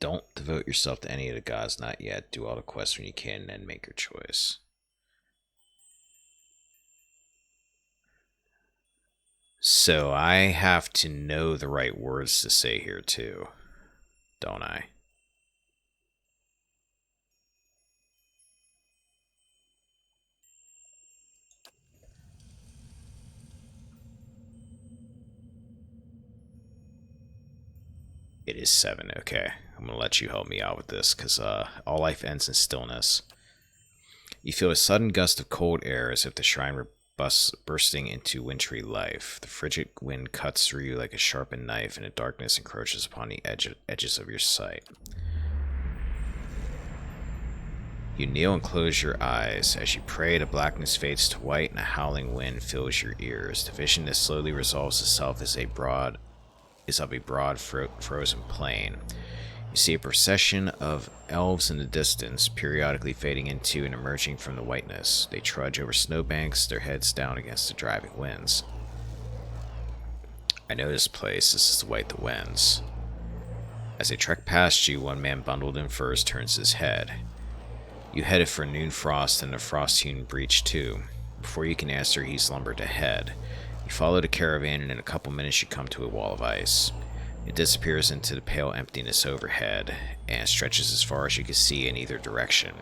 Don't devote yourself to any of the gods, not yet. Do all the quests when you can, and then make your choice. So I have to know the right words to say here too, don't I? It is 7, okay. I'm gonna let you help me out with this, because all life ends in stillness. You feel a sudden gust of cold air as if the shrine were bursting into wintry life. The frigid wind cuts through you like a sharpened knife, and the darkness encroaches upon the edges of your sight. You kneel and close your eyes. As you pray, the blackness fades to white and a howling wind fills your ears. The vision that slowly resolves itself is of a broad frozen plain. You see a procession of elves in the distance, periodically fading into and emerging from the whiteness. They trudge over snowbanks, their heads down against the driving winds. I know this place. This is the White the Winds. As they trek past you, one man bundled in furs turns his head. You headed for Noon Frost and the Frost-hewn breach too. Before you can answer, he's lumbered ahead. You follow the caravan, and in a couple minutes you come to a wall of ice. It disappears into the pale emptiness overhead, and stretches as far as you can see in either direction.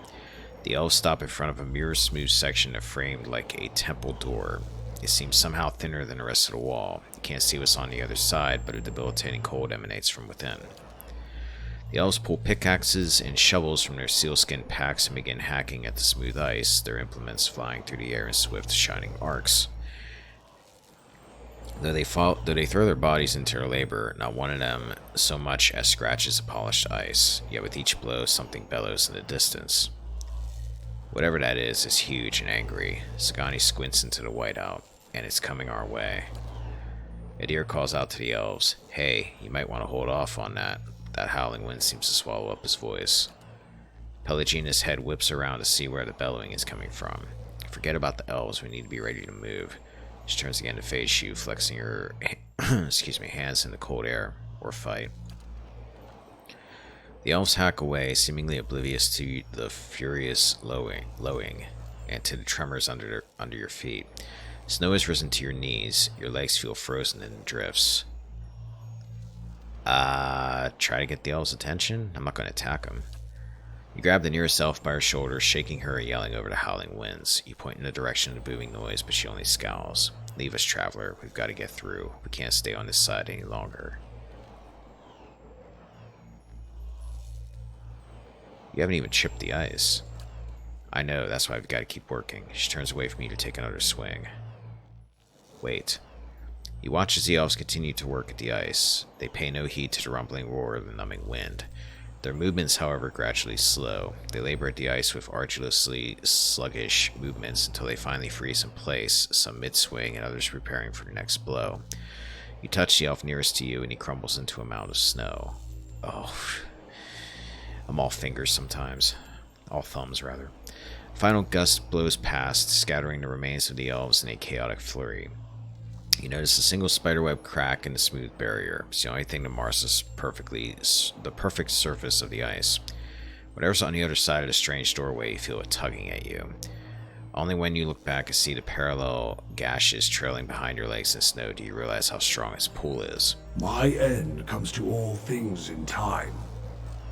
The elves stop in front of a mirror-smooth section that framed like a temple door. It seems somehow thinner than the rest of the wall. You can't see what's on the other side, but a debilitating cold emanates from within. The elves pull pickaxes and shovels from their sealskin packs and begin hacking at the smooth ice, their implements flying through the air in swift, shining arcs. Though they throw their bodies into their labor, not one of them so much as scratches the polished ice, yet with each blow something bellows in the distance. Whatever that is huge and angry. Sagani squints into the whiteout, and it's coming our way. Adir calls out to the elves, "Hey, you might want to hold off on that." That howling wind seems to swallow up his voice. Pelagina's head whips around to see where the bellowing is coming from. Forget about the elves, we need to be ready to move. She turns again to face you, flexing her hands in the cold air, or fight. The elves hack away, seemingly oblivious to the furious lowing, and to the tremors under your feet. Snow has risen to your knees, your legs feel frozen in drifts. Try to get the elves' attention? I'm not going to attack them. You grab the nearest elf by her shoulder, shaking her and yelling over the howling winds. You point in the direction of the booming noise, but she only scowls. "Leave us, traveler. We've got to get through. We can't stay on this side any longer." You haven't even chipped the ice. I know, that's why I've got to keep working. She turns away from you to take another swing. Wait. You watch as the elves continue to work at the ice. They pay no heed to the rumbling roar of the numbing wind. Their movements, however, gradually slow. They labor at the ice with arduously sluggish movements until they finally freeze in place, some mid-swing and others preparing for the next blow. You touch the elf nearest to you and he crumbles into a mound of snow. Oh, I'm all fingers sometimes. All thumbs, rather. Final gust blows past, scattering the remains of the elves in a chaotic flurry. You notice a single spiderweb crack in the smooth barrier. It's the only thing that mars the perfect surface of the ice. Whatever's on the other side of the strange doorway, you feel it tugging at you. Only when you look back and see the parallel gashes trailing behind your legs in snow do you realize how strong its pull is. My end comes to all things in time.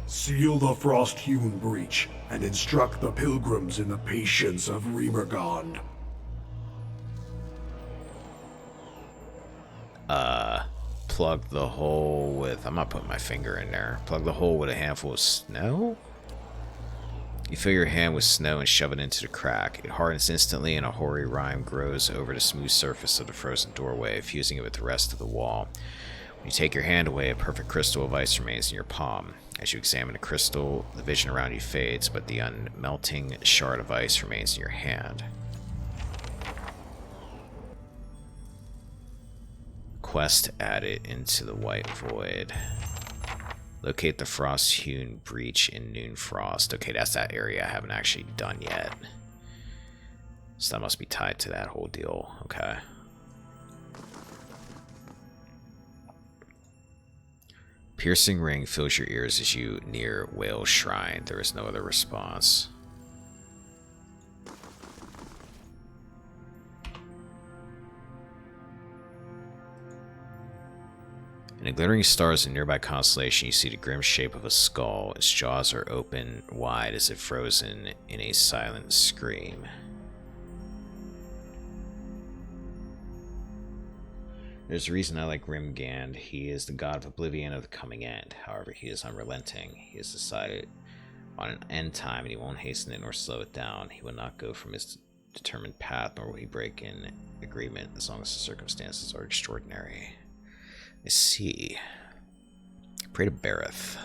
Seal the frost-hewn breach and instruct the pilgrims in the patience of Remergond. Plug the hole with... I'm not putting my finger in there. Plug the hole with a handful of snow? You fill your hand with snow and shove it into the crack. It hardens instantly and a hoary rime grows over the smooth surface of the frozen doorway, fusing it with the rest of the wall. When you take your hand away, a perfect crystal of ice remains in your palm. As you examine the crystal, the vision around you fades, but the unmelting shard of ice remains in your hand. Quest added into the White Void. Locate the frost-hewn breach in Noon Frost. Okay, that's that area I haven't actually done yet. So that must be tied to that whole deal. Okay. Piercing ring fills your ears as you near Whale Shrine. There is no other response. In the glittering stars of a nearby constellation, you see the grim shape of a skull. Its jaws are open wide as if frozen in a silent scream. There's a reason I like Rimgand. He is the god of oblivion of the coming end. However, he is unrelenting. He has decided on an end time, and he won't hasten it nor slow it down. He will not go from his determined path, nor will he break in agreement as long as the circumstances are extraordinary. I see. Pray to Bareth.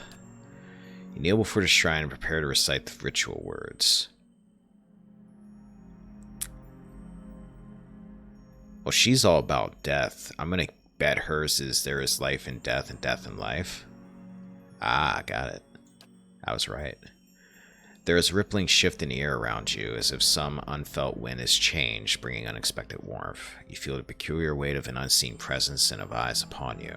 You kneel before the shrine and prepare to recite the ritual words. Well, she's all about death. I'm gonna bet hers is there is life in death and death in life. Ah, got it. I was right. There is a rippling shift in the air around you, as if some unfelt wind has changed, bringing unexpected warmth. You feel the peculiar weight of an unseen presence and of eyes upon you.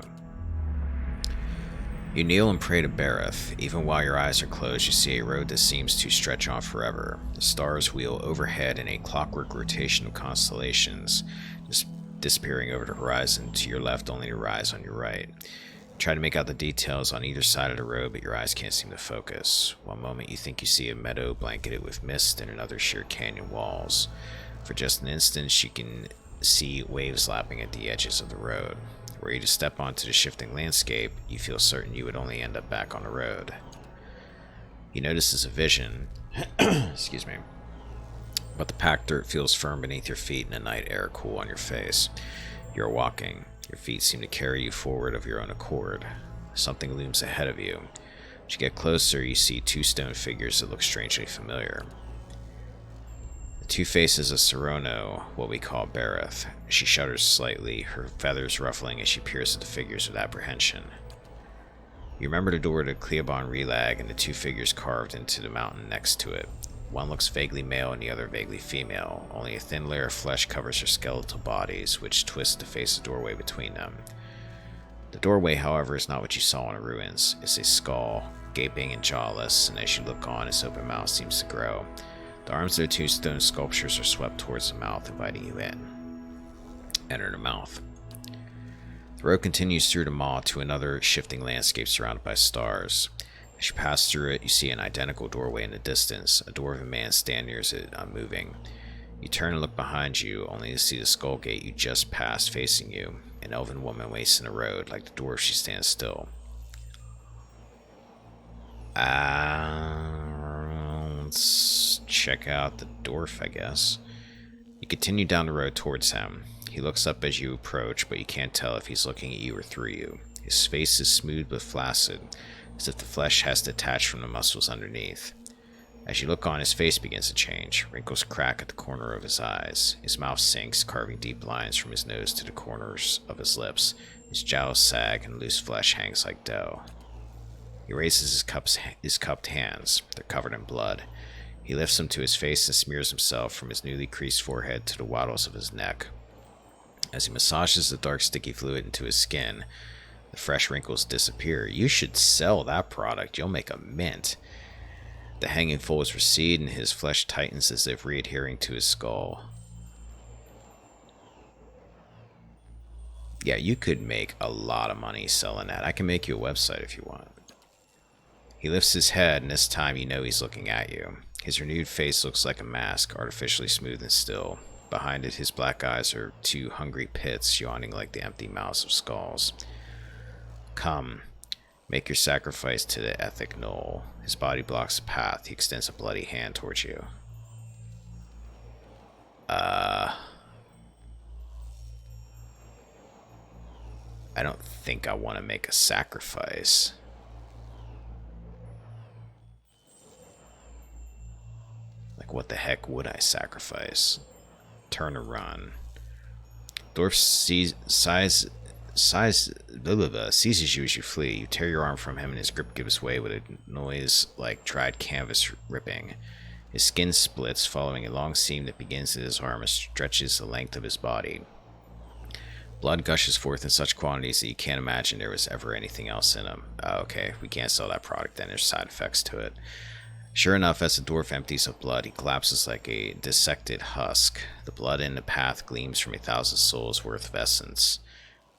You kneel and pray to Bareth. Even while your eyes are closed, you see a road that seems to stretch on forever. The stars wheel overhead in a clockwork rotation of constellations, just disappearing over the horizon to your left only to rise on your right. Try to make out the details on either side of the road, but your eyes can't seem to focus. One moment you think you see a meadow blanketed with mist, and another sheer canyon walls. For just an instant you can see waves lapping at the edges of the road. Were you to step onto the shifting landscape, you feel certain you would only end up back on the road. You notice as a vision, excuse me, but the packed dirt feels firm beneath your feet and the night air cool on your face. You are walking. Your feet seem to carry you forward of your own accord. Something looms ahead of you. As you get closer, you see two stone figures that look strangely familiar. The two faces of Serono, what we call Bareth. She shudders slightly, her feathers ruffling as she peers at the figures with apprehension. You remember the door to Cleobon Relag and the two figures carved into the mountain next to it. One looks vaguely male and the other vaguely female. Only a thin layer of flesh covers their skeletal bodies, which twist to face the doorway between them. The doorway, however, is not what you saw in the ruins. It's a skull, gaping and jawless, and as you look on, its open mouth seems to grow. The arms of the two stone sculptures are swept towards the mouth, inviting you in. Enter the mouth. The road continues through the maw to another shifting landscape surrounded by stars. As you pass through it, you see an identical doorway in the distance. A dwarven man stands near it, unmoving. You turn and look behind you, only to see the skull gate you just passed facing you. An elven woman waits in the road. Like the dwarf, she stands still. Let's check out the dwarf, I guess. You continue down the road towards him. He looks up as you approach, but you can't tell if he's looking at you or through you. His face is smooth but flaccid, as if the flesh has detached from the muscles underneath. As you look on, his face begins to change. Wrinkles crack at the corner of his eyes. His mouth sinks, carving deep lines from his nose to the corners of his lips. His jowls sag and loose flesh hangs like dough. He raises his cupped hands. They're covered in blood. He lifts them to his face and smears himself from his newly creased forehead to the wattles of his neck. As he massages the dark sticky fluid into his skin, the fresh wrinkles disappear. You should sell that product. You'll make a mint. The hanging folds recede and his flesh tightens as if re-adhering to his skull. Yeah, you could make a lot of money selling that. I can make you a website if you want. He lifts his head, and this time you know he's looking at you. His renewed face looks like a mask, artificially smooth and still. Behind it, his black eyes are two hungry pits yawning like the empty mouths of skulls. Come, make your sacrifice to the Ethic Knoll. His body blocks the path. He extends a bloody hand towards you. I don't think I want to make a sacrifice. Like, what the heck would I sacrifice? Turn or run. Dwarf seizes you as you flee. You tear your arm from him and his grip gives way with a noise like dried canvas ripping. His skin splits, following a long seam that begins at his arm and stretches the length of his body. Blood gushes forth in such quantities that you can't imagine there was ever anything else in them. Oh, okay, we can't sell that product then, there's side effects to it. Sure enough, as the dwarf empties of blood, he collapses like a dissected husk. The blood in the path gleams from 1,000 souls worth of essence.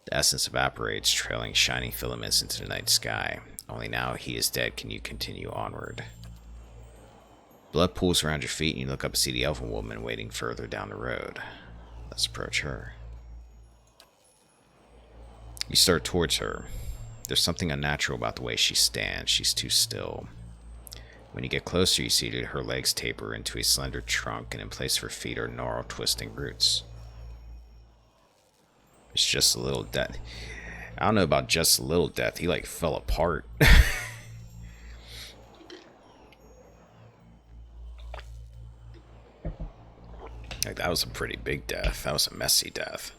The essence evaporates, trailing shining filaments into the night sky. Only now he is dead can you continue onward. Blood pools around your feet and you look up and see the elven woman waiting further down the road. Let's approach her. You start towards her. There's something unnatural about the way she stands. She's too still. When you get closer, you see that her legs taper into a slender trunk, and in place of her feet are gnarled, twisting roots. It's just a little death. I don't know about just a little death. He, like, fell apart. Like, that was a pretty big death. That was a messy death.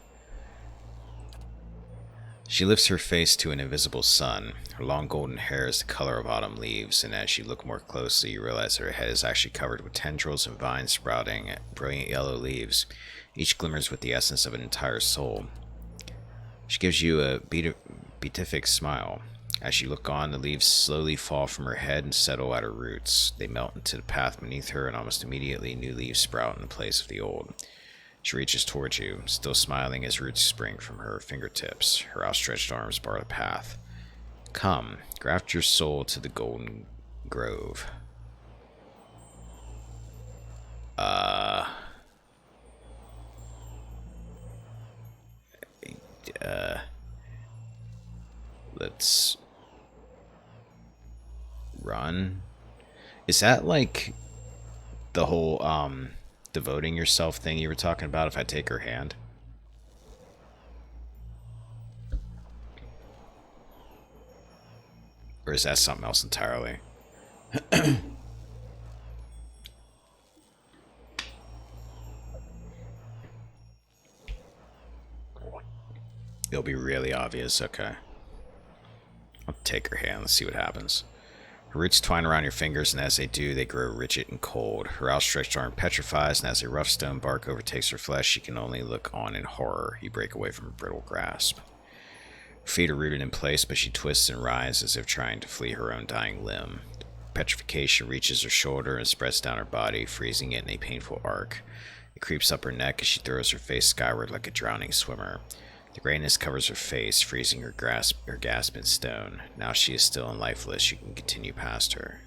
She lifts her face to an invisible sun. Her long golden hair is the color of autumn leaves, and as you look more closely, you realize her head is actually covered with tendrils and vines sprouting brilliant yellow leaves. Each glimmers with the essence of an entire soul. She gives you a beatific smile. As you look on, the leaves slowly fall from her head and settle at her roots. They melt into the path beneath her, and almost immediately new leaves sprout in the place of the old. She reaches towards you, still smiling as roots spring from her fingertips. Her outstretched arms bar the path. Come, graft your soul to the golden grove. Let's run. Is that like the whole, devoting yourself thing you were talking about if I take her hand? Or is that something else entirely? It'll be really obvious. Okay. I'll take her hand. Let's see what happens. Her roots twine around your fingers, and as they do, they grow rigid and cold. Her outstretched arm petrifies, and as a rough stone bark overtakes her flesh, she can only look on in horror. You break away from her brittle grasp. Her feet are rooted in place, but she twists and writhes as if trying to flee her own dying limb. Petrification reaches her shoulder and spreads down her body, freezing it in a painful arc. It creeps up her neck as she throws her face skyward like a drowning swimmer. The grayness covers her face, freezing her gasp in stone. Now she is still and lifeless. You can continue past her.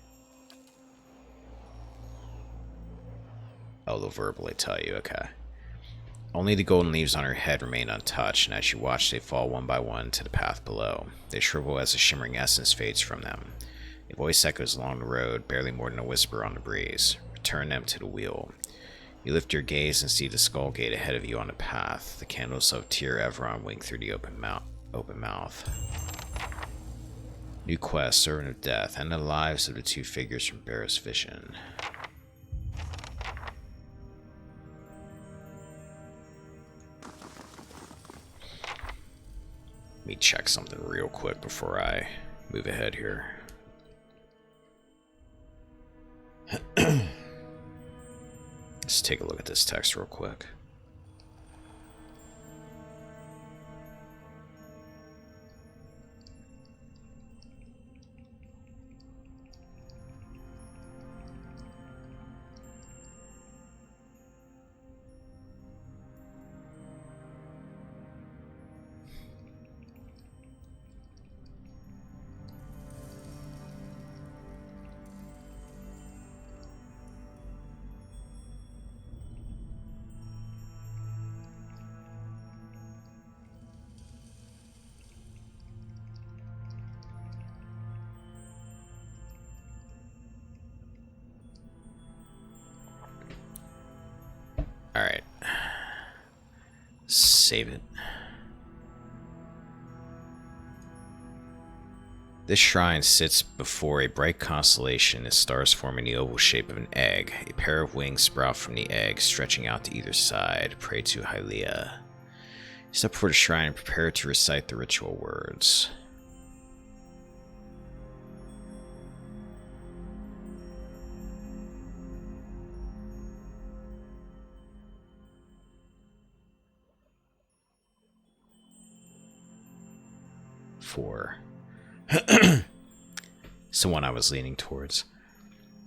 Oh, they'll verbally tell you, okay. Only the golden leaves on her head remain untouched, and as you watch, they fall one by one to the path below. They shrivel as the shimmering essence fades from them. A voice echoes along the road, barely more than a whisper on the breeze. Return them to the wheel. You lift your gaze and see the skull gate ahead of you on the path. The candles of Tyr Everon wink through the open mouth. New quest, Servant of Death, and the lives of the two figures from Barrow's vision. Let me check something real quick before I move ahead here. Let's take a look at this text real quick. Alright. Save it. This shrine sits before a bright constellation, its stars forming the oval shape of an egg. A pair of wings sprout from the egg, stretching out to either side. Pray to Hylia. Step before the shrine and prepare to recite the ritual words. before. Someone I was leaning towards.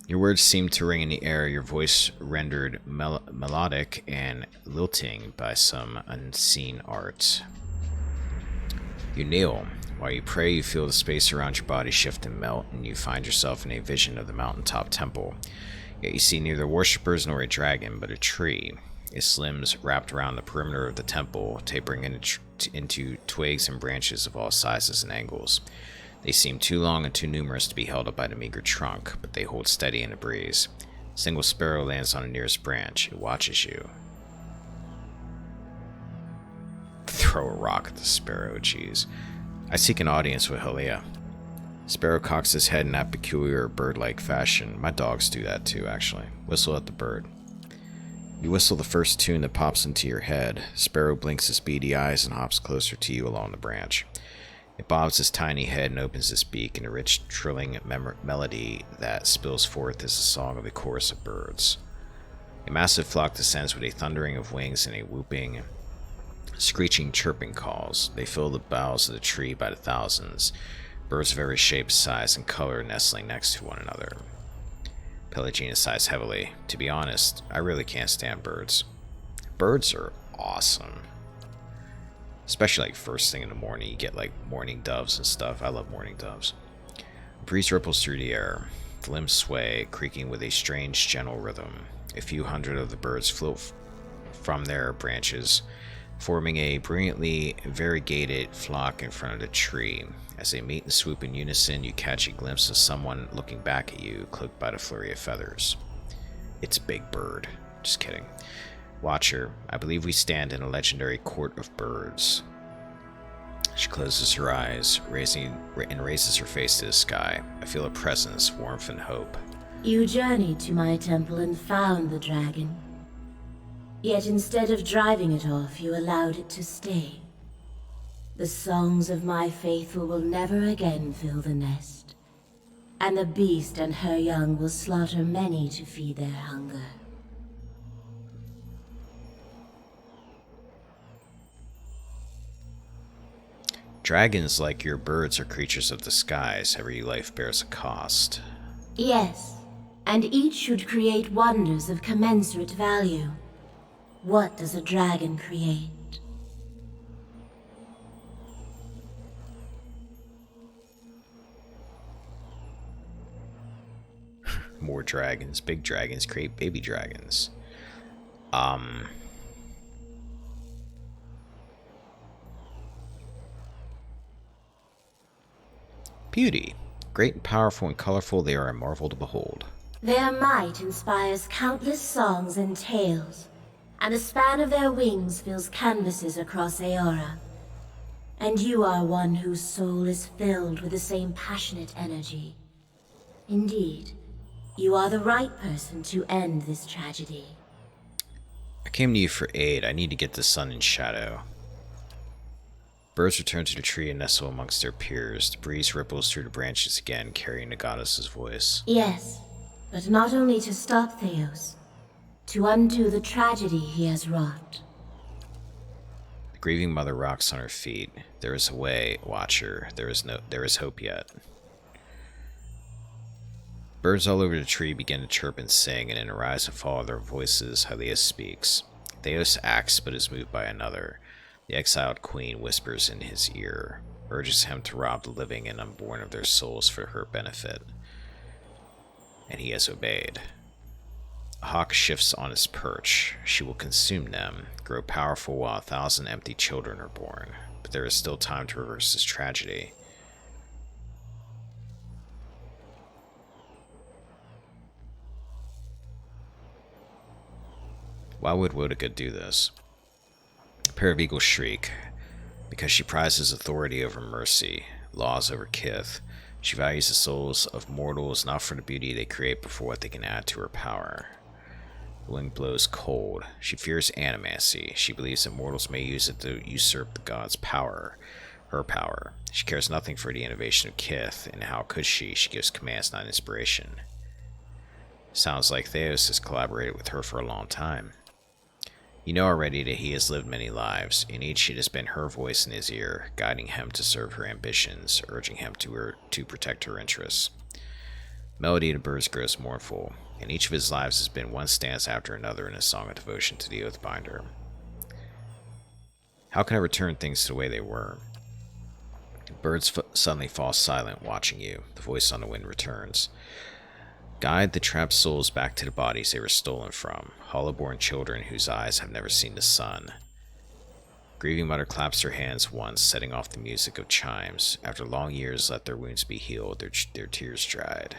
Your words seemed to ring in the air, your voice rendered melodic and lilting by some unseen art. You kneel. While you pray, you feel the space around your body shift and melt, and you find yourself in a vision of the mountaintop temple. Yet you see neither worshippers nor a dragon, but a tree. Its limbs wrapped around the perimeter of the temple, tapering into twigs and branches of all sizes and angles. They seem too long and too numerous to be held up by the meager trunk, but they hold steady in the breeze. A single sparrow lands on the nearest branch. It watches you. Throw a rock at the sparrow, jeez. I seek an audience with Halia. Sparrow cocks his head in that peculiar bird-like fashion. My dogs do that too, actually. Whistle at the bird. You whistle the first tune that pops into your head. Sparrow blinks his beady eyes and hops closer to you along the branch. It bobs his tiny head and opens its beak in a rich, trilling melody that spills forth as the song of a chorus of birds. A massive flock descends with a thundering of wings and a whooping, screeching, chirping calls. They fill the boughs of the tree by the thousands, birds of every shape, size, and color nestling next to one another. Pelagina sighs heavily. To be honest, I really can't stand birds. Birds are awesome. Especially like first thing in the morning, you get like morning doves and stuff. I love morning doves. A breeze ripples through the air. The limbs sway, creaking with a strange, gentle rhythm. A few hundred of the birds float from their branches, forming a brilliantly variegated flock in front of the tree. As they meet and swoop in unison, you catch a glimpse of someone looking back at you, cloaked by the flurry of feathers. It's Big Bird. Just kidding. Watcher, I believe we stand in a legendary court of birds. She closes her eyes, raises her face to the sky. I feel a presence, warmth, and hope. You journeyed to my temple and found the dragon. Yet instead of driving it off, you allowed it to stay. The songs of my faithful will never again fill the nest, and the beast and her young will slaughter many to feed their hunger. Dragons, like your birds, are creatures of the skies. Every life bears a cost. Yes, and each should create wonders of commensurate value. What does a dragon create? More dragons. Big dragons create baby dragons. Beauty. Great and powerful and colorful, they are a marvel to behold. Their might inspires countless songs and tales, and the span of their wings fills canvases across Aora. And you are one whose soul is filled with the same passionate energy. Indeed, you are the right person to end this tragedy. I came to you for aid. I need to get the sun in shadow. Birds return to the tree and nestle amongst their peers. The breeze ripples through the branches again, carrying the goddess's voice. Yes, but not only to stop Theos, to undo the tragedy he has wrought. The grieving mother rocks on her feet. There is a way, Watcher. There is hope yet. Birds all over the tree begin to chirp and sing, and in a rise and fall of their voices, Halia speaks. Theos acts, but is moved by another. The exiled queen whispers in his ear, urges him to rob the living and unborn of their souls for her benefit. And he has obeyed. A hawk shifts on his perch. She will consume them, grow powerful while 1,000 empty children are born. But there is still time to reverse this tragedy. Why would Woedica do this? A pair of eagles shriek. Because she prizes authority over mercy, laws over kith. She values the souls of mortals not for the beauty they create, but for what they can add to her power. The wind blows cold. She fears animacy. She believes that mortals may use it to usurp the god's power, her power. She cares nothing for the innovation of kith, and how could she? She gives commands, not inspiration. Sounds like Theos has collaborated with her for a long time. You know already that he has lived many lives. In each it has been her voice in his ear, guiding him to serve her ambitions, urging him to protect her interests. Melody of the Birds grows mournful, and each of his lives has been one stanza after another in a song of devotion to the Oathbinder. How can I return things to the way they were? Birds suddenly fall silent, watching you. The voice on the wind returns. Guide the trapped souls back to the bodies they were stolen from, hollow-born children whose eyes have never seen the sun. Grieving mother claps her hands once, setting off the music of chimes. After long years, let their wounds be healed, their tears dried.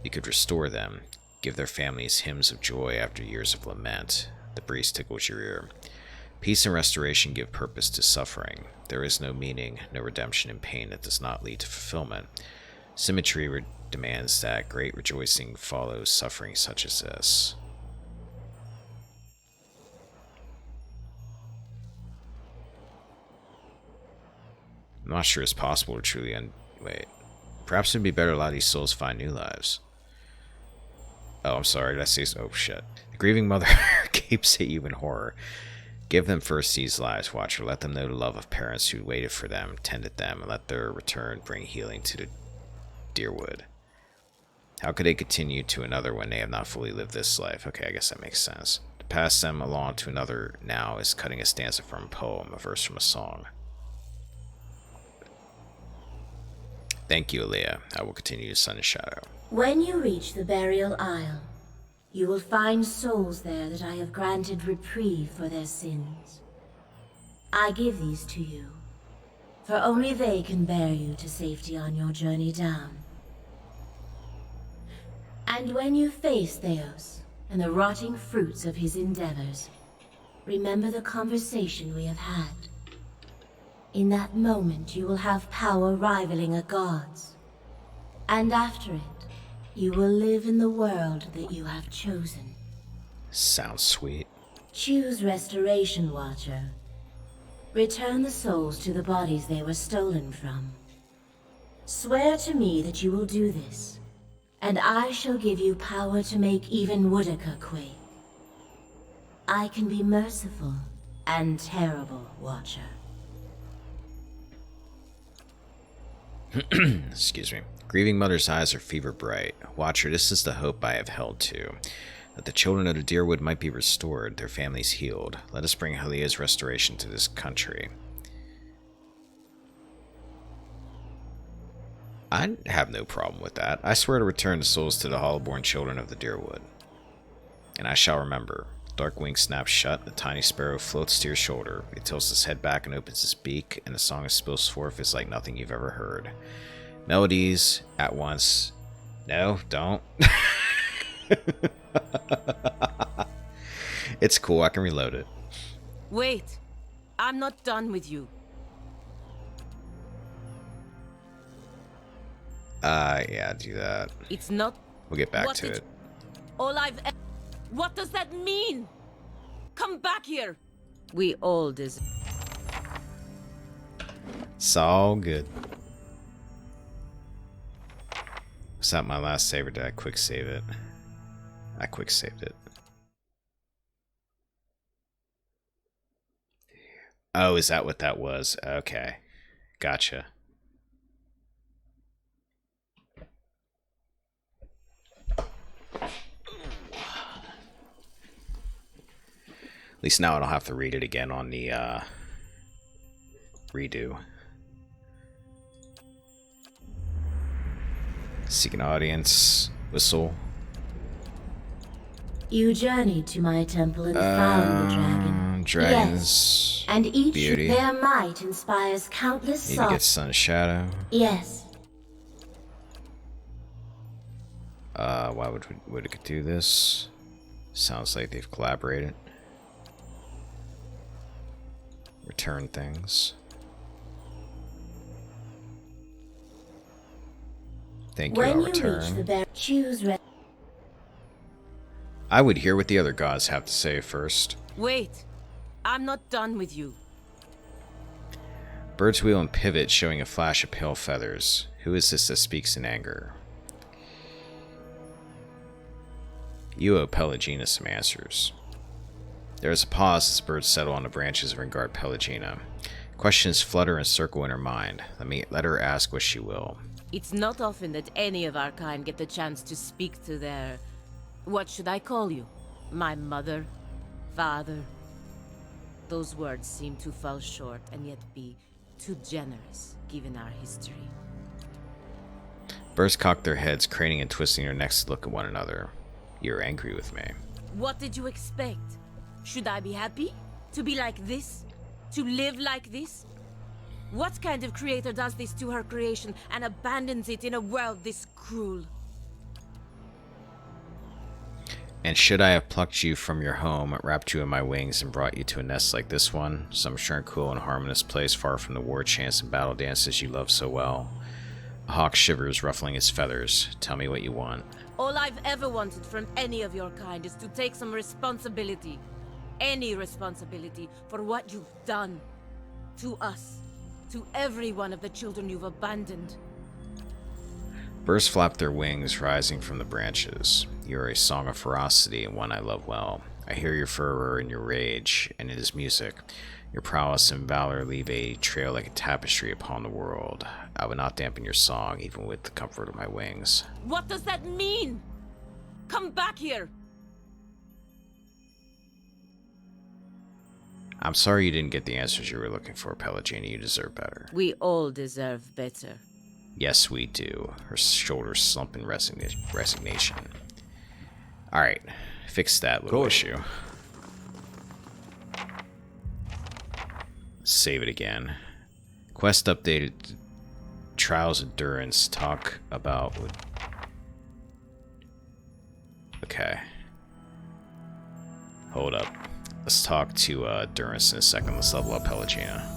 You could restore them, give their families hymns of joy after years of lament. The breeze tickles your ear. Peace and restoration give purpose to suffering. There is no meaning, no redemption in pain that does not lead to fulfillment. Symmetry demands that great rejoicing follows suffering such as this. I'm not sure it's possible to truly wait. Perhaps it would be better to allow these souls find new lives. Oh, I'm sorry, did I say so? Oh, shit. The grieving mother gapes at you in horror. Give them first these lives, Watcher. Let them know the love of parents who waited for them, tended them, and let their return bring healing to the Dyrwood. How could they continue to another when they have not fully lived this life? Okay, I guess that makes sense. To pass them along to another now is cutting a stanza from a poem, a verse from a song. Thank you, Aleah. I will continue to Sun and Shadow. When you reach the Burial Isle, you will find souls there that I have granted reprieve for their sins. I give these to you, for only they can bear you to safety on your journey down. And when you face Theos and the rotting fruits of his endeavors, remember the conversation we have had. In that moment, you will have power rivaling a god's. And after it, you will live in the world that you have chosen. Sounds sweet. Choose Restoration, Watcher. Return the souls to the bodies they were stolen from. Swear to me that you will do this, and I shall give you power to make even Woodica quake. I can be merciful and terrible, Watcher. Excuse me. Grieving mother's eyes are fever bright. Watcher, this is the hope I have held to. That the children of the Dyrwood might be restored, their families healed. Let us bring Aleah's restoration to this country. I have no problem with that. I swear to return the souls to the hollow-born children of the Dyrwood. And I shall remember. Dark wing snaps shut, a tiny sparrow floats to your shoulder. It tilts its head back and opens its beak, and the song it spills forth is like nothing you've ever heard. Melodies at once. No, don't. It's cool, I can reload it. Wait, I'm not done with you. Yeah, do that. It's not. We'll get back to it. All I've. What does that mean? Come back here. We all deserve. It's all good. Was that my last save or did I quick save it? I quick saved it. Oh, is that what that was? Okay. Gotcha. At least now I don't have to read it again on the redo. Seek an audience. Whistle. You journeyed to my temple and found the dragon. Dragons. Yes. And each beauty. their might inspires countless Need to get songs. Sun Shadow. Yes. Why would it do this? Sounds like they've collaborated. Return things. Thank you, I'll When you return. reach the choose I would hear what the other gods have to say first. Wait, I'm not done with you. Birds wheel and pivot, showing a flash of pale feathers. Who is this that speaks in anger? You owe Pelagina some answers. There is a pause as birds settle on the branches and regard Pelagina. Questions flutter and circle in her mind. Let her ask what she will. It's not often that any of our kind get the chance to speak to their... What should I call you? My mother? Father? Those words seem to fall short and yet be too generous, given our history. Birds cock their heads, craning and twisting their necks to look at one another. You're angry with me. What did you expect? Should I be happy? To be like this? To live like this? What kind of creator does this to her creation and abandons it in a world this cruel? And should I have plucked you from your home, wrapped you in my wings, and brought you to a nest like this one, some tranquil and harmonious place far from the war chants and battle dances you love so well? A hawk shivers, ruffling his feathers. Tell me what you want. All I've ever wanted from any of your kind is to take some responsibility. Any responsibility for what you've done. To us. To every one of the children you've abandoned. Birds flap their wings, rising from the branches. You are a song of ferocity and one I love well. I hear your fervor and your rage, and it is music. Your prowess and valor leave a trail like a tapestry upon the world. I would not dampen your song, even with the comfort of my wings. What does that mean? Come back here! I'm sorry you didn't get the answers you were looking for, Pelagina. You deserve better. We all deserve better. Yes, we do. Her shoulders slump in resignation. Alright, fix that little issue. Save it again. Quest updated. Trials of Durance. Talk about... Okay. Hold up. Let's talk to Durance in a second. Let's level up Pelagina.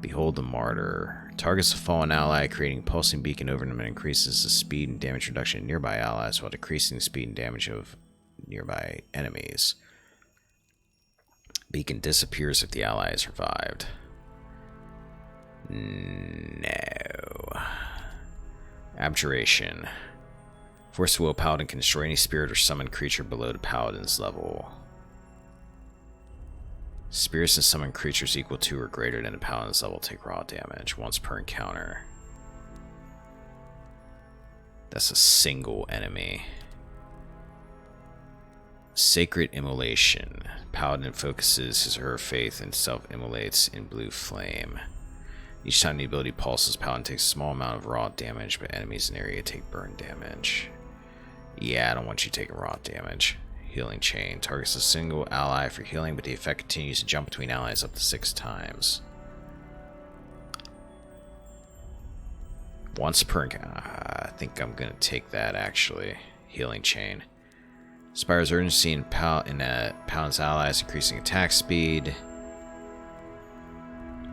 Behold the Martyr. Targets a fallen ally, creating pulsing beacon over them and increases the speed and damage reduction of nearby allies while decreasing the speed and damage of nearby enemies. Beacon disappears if the ally is revived. No. Abjuration. Force the will, Paladin can destroy any spirit or summoned creature below the Paladin's level. Spirits and summoned creatures equal to or greater than the Paladin's level take raw damage once per encounter. That's a single enemy. Sacred Immolation. Paladin focuses his or her faith and self-immolates in blue flame. Each time the ability pulses, Paladin takes a small amount of raw damage, but enemies in the area take burn damage. Yeah, I don't want you taking raw damage. Healing Chain. Targets a single ally for healing, but the effect continues to jump between allies up to 6 times. Once per encounter. I think I'm going to take that, actually. Healing Chain. Inspires urgency in Paladin's allies, increasing attack speed.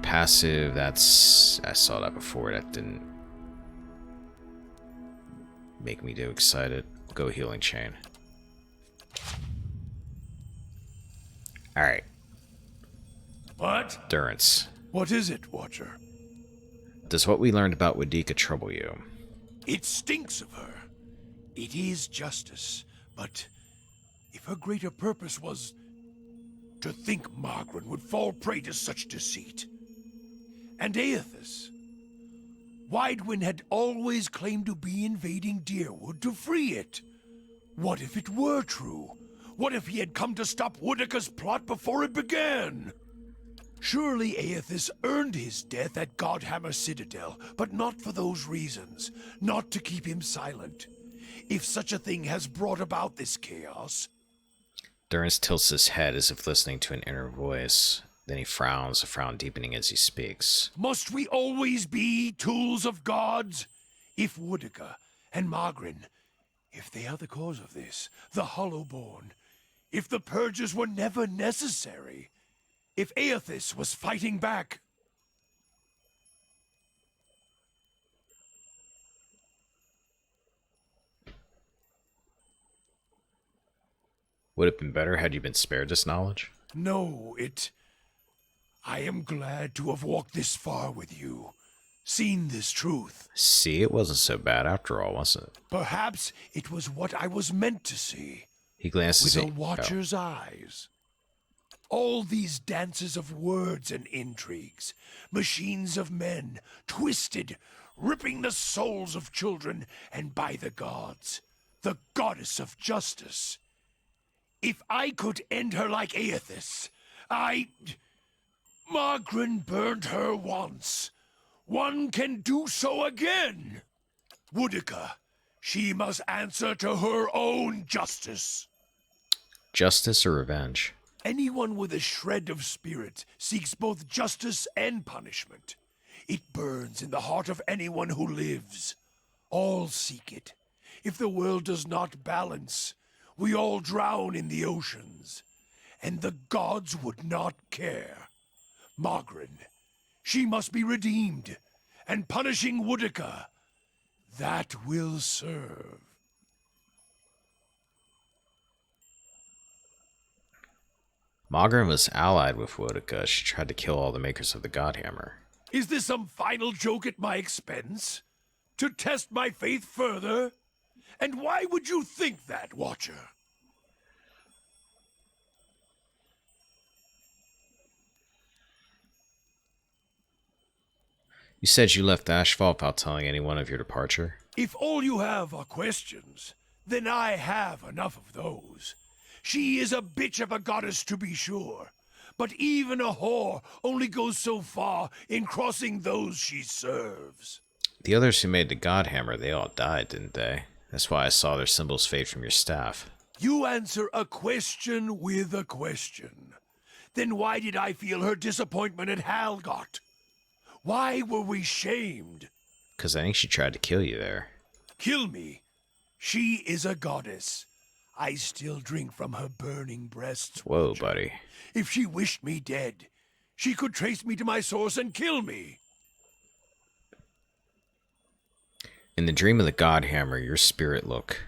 Passive, that's... I saw that before, that didn't make me too excited. Go Healing Chain. Alright. What? Durance. What is it, Watcher? Does what we learned about Wadika trouble you? It stinks of her. It is justice, but if her greater purpose was to think Margaret would fall prey to such deceit. And Aethys. Widewind had always claimed to be invading Deerwood to free it. What if it were true? What if he had come to stop Woodika's plot before it began? Surely Aethys earned his death at Godhammer Citadel, but not for those reasons. Not to keep him silent. If such a thing has brought about this chaos... Durance tilts his head as if listening to an inner voice. Then he frowns, a frown deepening as he speaks. Must we always be tools of gods? If Woodika and Margrin, if they are the cause of this, the Hollowborn, if the purges were never necessary, if Aethys was fighting back... Would it have been better had you been spared this knowledge? No, I am glad to have walked this far with you. seen this truth. See, it wasn't so bad after all, was it? Perhaps it was what I was meant to see. He glances With a at watcher's eyes. All these dances of words and intrigues, machines of men, twisted, ripping the souls of children, and by the gods, the goddess of justice. If I could end her like Aethys, Margren burned her once. One can do so again. Boudica, she must answer to her own justice. justice or revenge. Anyone with a shred of spirit seeks both justice and punishment. It burns in the heart of anyone who lives. All seek it. If the world does not balance, we all drown in the oceans. And the gods would not care. Margren, she must be redeemed. And punishing Boudica, that will serve. Margren was allied with Boudica. She tried to kill all the makers of the Godhammer. Is this some final joke at my expense? To test my faith further? And why would you think that, Watcher? You said you left Ashfall without telling anyone of your departure? If all you have are questions, then I have enough of those. She is a bitch of a goddess, to be sure. But even a whore only goes so far in crossing those she serves. The others who made the Godhammer, they all died, didn't they? That's why I saw their symbols fade from your staff. You answer a question with a question. Then why did I feel her disappointment at Halgot? Why were we shamed? 'Cause I think she tried to kill you there. Kill me? She is a goddess. I still drink from her burning breasts. Whoa, Watcher. buddy. If she wished me dead, she could trace me to my source and kill me. In the dream of the Godhammer, your spirit looked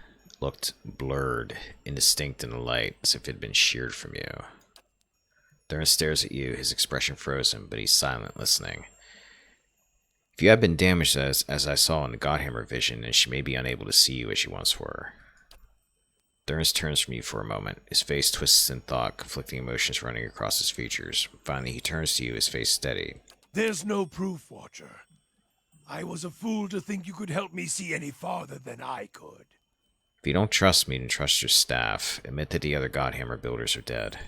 blurred, indistinct in the light, as if it had been sheared from you. Durin stares at you, his expression frozen, but he's silent, listening. If you have been damaged as I saw in the Godhammer vision, then she may be unable to see you as you once were. Durin turns from you for a moment. His face twists in thought, conflicting emotions running across his features. Finally, he turns to you, his face steady. There's no proof, Watcher. I was a fool to think you could help me see any farther than I could. If you don't trust me, then trust your staff. Admit that the other Godhammer builders are dead.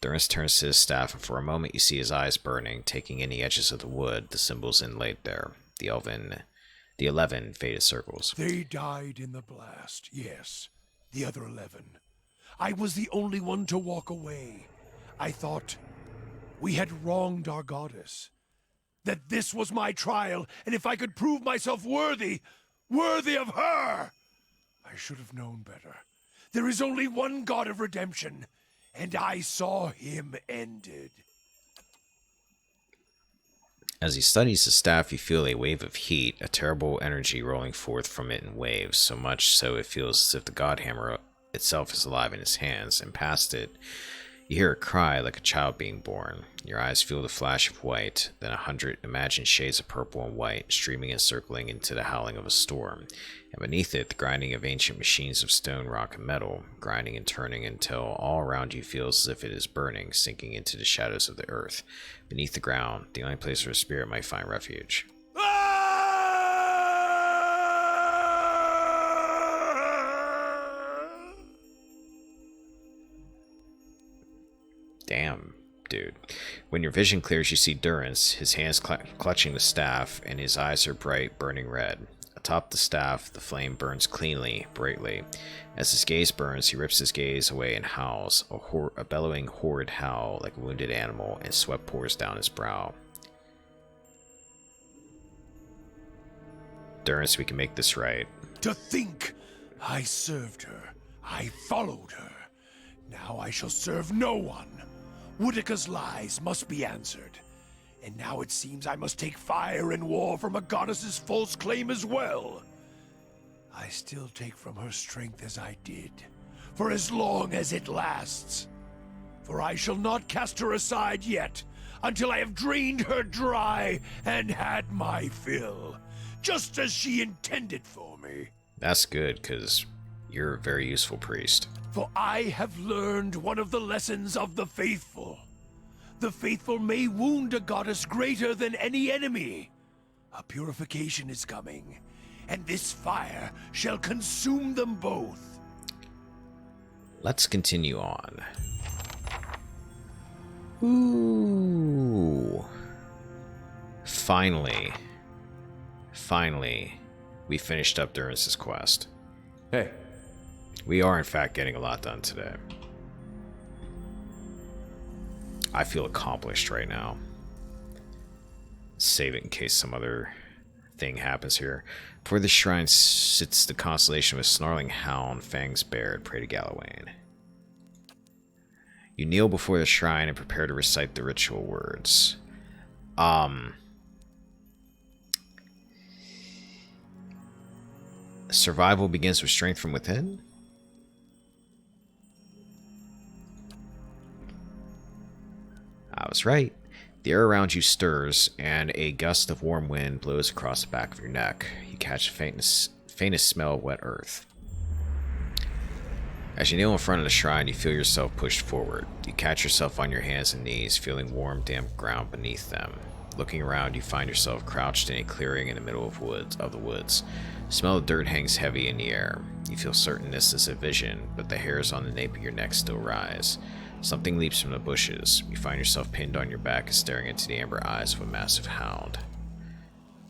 Durin turns to his staff, and for a moment you see his eyes burning, taking in the edges of the wood, the symbols inlaid there. The 11 faded circles. They died in the blast, yes. The other 11. I was the only one to walk away. I thought we had wronged our goddess. That this was my trial, and if I could prove myself worthy of her! I should have known better. There is only one God of redemption, and I saw him ended. As he studies the staff, you feel a wave of heat, a terrible energy rolling forth from it in waves, so much so it feels as if the Godhammer itself is alive in his hands, and past it, you hear a cry like a child being born. Your eyes feel the flash of white, then 100 imagined shades of purple and white, streaming and circling into the howling of a storm, and beneath it, the grinding of ancient machines of stone, rock, and metal, grinding and turning until all around you feels as if it is burning, sinking into the shadows of the earth. Beneath the ground, the only place where a spirit might find refuge. Damn, dude. When your vision clears, you see Durin's, his hands clutching the staff, and his eyes are bright, burning red. Atop the staff, the flame burns cleanly, brightly. As his gaze burns, he rips his gaze away and howls, a bellowing, horrid howl like a wounded animal, and sweat pours down his brow. Durin, we can make this right. To think I served her, I followed her. Now I shall serve no one. Boudica's lies must be answered. And now it seems I must take fire and war from a goddess's false claim as well. I still take from her strength as I did, for as long as it lasts. For I shall not cast her aside yet, until I have drained her dry and had my fill, just as she intended for me. That's good, because you're a very useful priest. For I have learned one of the lessons of the faithful. The faithful may wound a goddess greater than any enemy. A purification is coming, and this fire shall consume them both. Let's continue on. Ooh. Finally, we finished up Durrance's quest. Hey. We are, in fact, getting a lot done today. I feel accomplished right now. Save it in case some other thing happens here. Before the shrine sits the constellation of a snarling hound, fangs bared, prey to Galawain. You kneel before the shrine and prepare to recite the ritual words. Survival begins with strength from within? I was right. The air around you stirs, and a gust of warm wind blows across the back of your neck. You catch the faintest smell of wet earth. As you kneel in front of the shrine, you feel yourself pushed forward. You catch yourself on your hands and knees, feeling warm, damp ground beneath them. Looking around, you find yourself crouched in a clearing in the middle of the woods. The smell of dirt hangs heavy in the air. You feel certain this is a vision, but the hairs on the nape of your neck still rise. Something leaps from the bushes. You find yourself pinned on your back and staring into the amber eyes of a massive hound.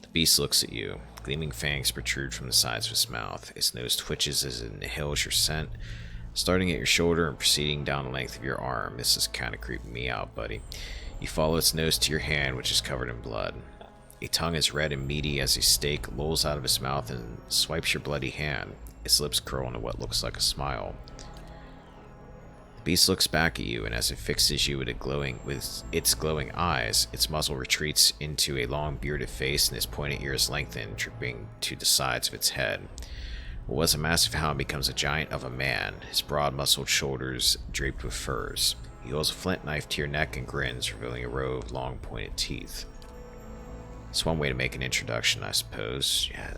The beast looks at you. Gleaming fangs protrude from the sides of its mouth. Its nose twitches as it inhales your scent. Starting at your shoulder and proceeding down the length of your arm. This is kind of creeping me out, buddy. You follow its nose to your hand, which is covered in blood. A tongue as red and meaty as a steak lolls out of its mouth and swipes your bloody hand. Its lips curl into what looks like a smile. The beast looks back at you, and as it fixes you with its glowing eyes, its muzzle retreats into a long bearded face and its pointed ears lengthen, dripping to the sides of its head. What was a massive hound becomes a giant of a man, his broad muscled shoulders draped with furs. He holds a flint knife to your neck and grins, revealing a row of long pointed teeth. It's one way to make an introduction, I suppose. Yeah,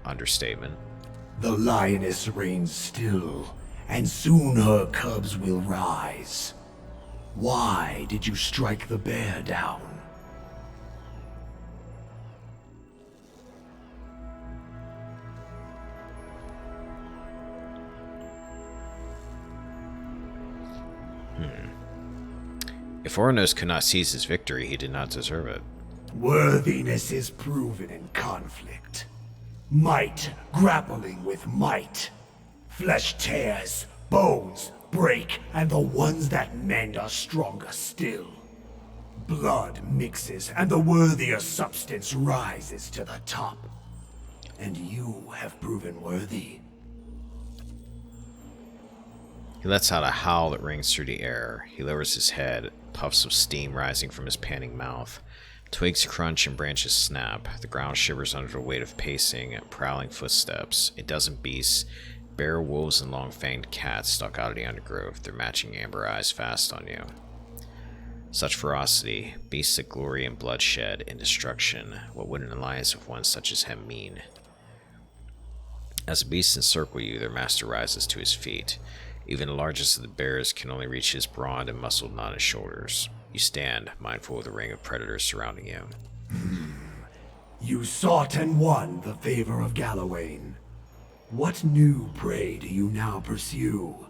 understatement. The lioness reigns still, and soon her cubs will rise. Why did you strike the bear down? If Ornos could not seize his victory, he did not deserve it. Worthiness is proven in conflict. Might grappling with might. Flesh tears, bones break, and the ones that mend are stronger still. Blood mixes, and the worthier substance rises to the top. And you have proven worthy. He lets out a howl that rings through the air. He lowers his head, puffs of steam rising from his panting mouth. Twigs crunch and branches snap. The ground shivers under the weight of pacing, prowling footsteps. A dozen beasts, bare wolves and long-fanged cats stalk out of the undergrowth, their matching amber eyes fast on you. Such ferocity, beasts that glory in bloodshed and destruction. What would an alliance of one such as him mean? As the beasts encircle you, their master rises to his feet. Even the largest of the bears can only reach his broad and muscled knotted shoulders. You stand, mindful of the ring of predators surrounding you. You sought and won the favor of Galawain. What new prey do you now pursue?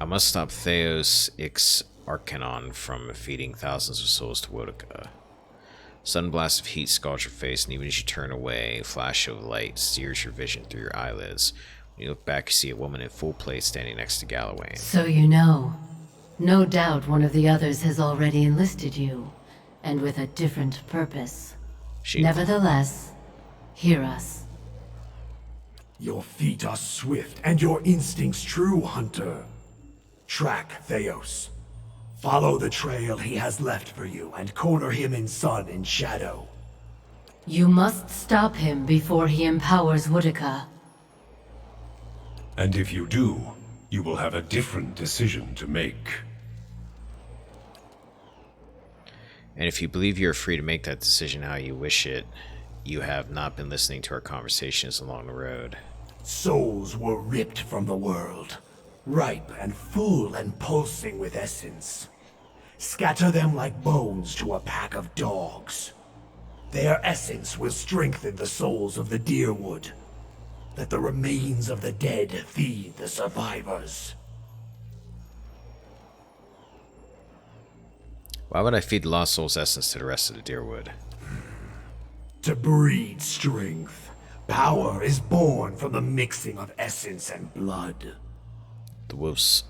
I must stop Theos Ix Arcanon from feeding thousands of souls to Woedica. Sudden blast of heat scalds your face, and even as you turn away, a flash of light sears your vision through your eyelids. When you look back, you see a woman in full plate standing next to Galawain. So you know. No doubt one of the others has already enlisted you, and with a different purpose. Nevertheless, hear us. Your feet are swift, and your instincts true, hunter. Track Theos. Follow the trail he has left for you, and corner him in sun and shadow. You must stop him before he empowers Woedica. And if you do, you will have a different decision to make. And if you believe you're free to make that decision how you wish it, you have not been listening to our conversations along the road. Souls were ripped from the world, ripe and full and pulsing with essence. Scatter them like bones to a pack of dogs. Their essence will strengthen the souls of the Dyrwood. Let the remains of the dead feed the survivors. Why would I feed the Lost Soul's essence to the rest of the Dyrwood? To breed strength. Power is born from the mixing of essence and blood. The wolves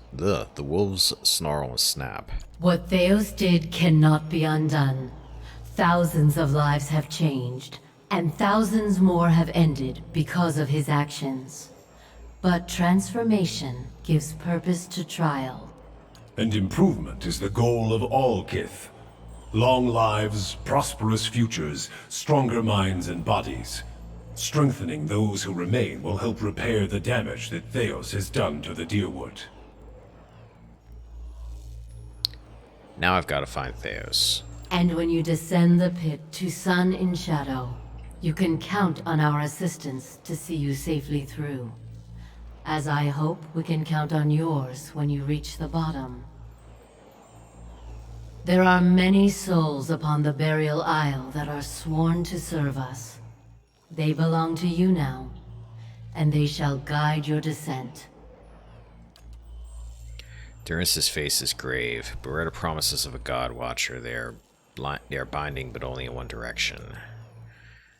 snarl and snap. What Theos did cannot be undone. Thousands of lives have changed, and thousands more have ended because of his actions. But transformation gives purpose to trial. And improvement is the goal of all Kith. Long lives, prosperous futures, stronger minds and bodies. Strengthening those who remain will help repair the damage that Theos has done to the Dyrwood. Now I've got to find Theos. And when you descend the pit to Sun in Shadow, you can count on our assistance to see you safely through. As I hope we can count on yours when you reach the bottom. There are many souls upon the Burial Isle that are sworn to serve us. They belong to you now, and they shall guide your descent. Durin's face is grave. Beretta promises of a God Watcher. They are binding, but only in one direction.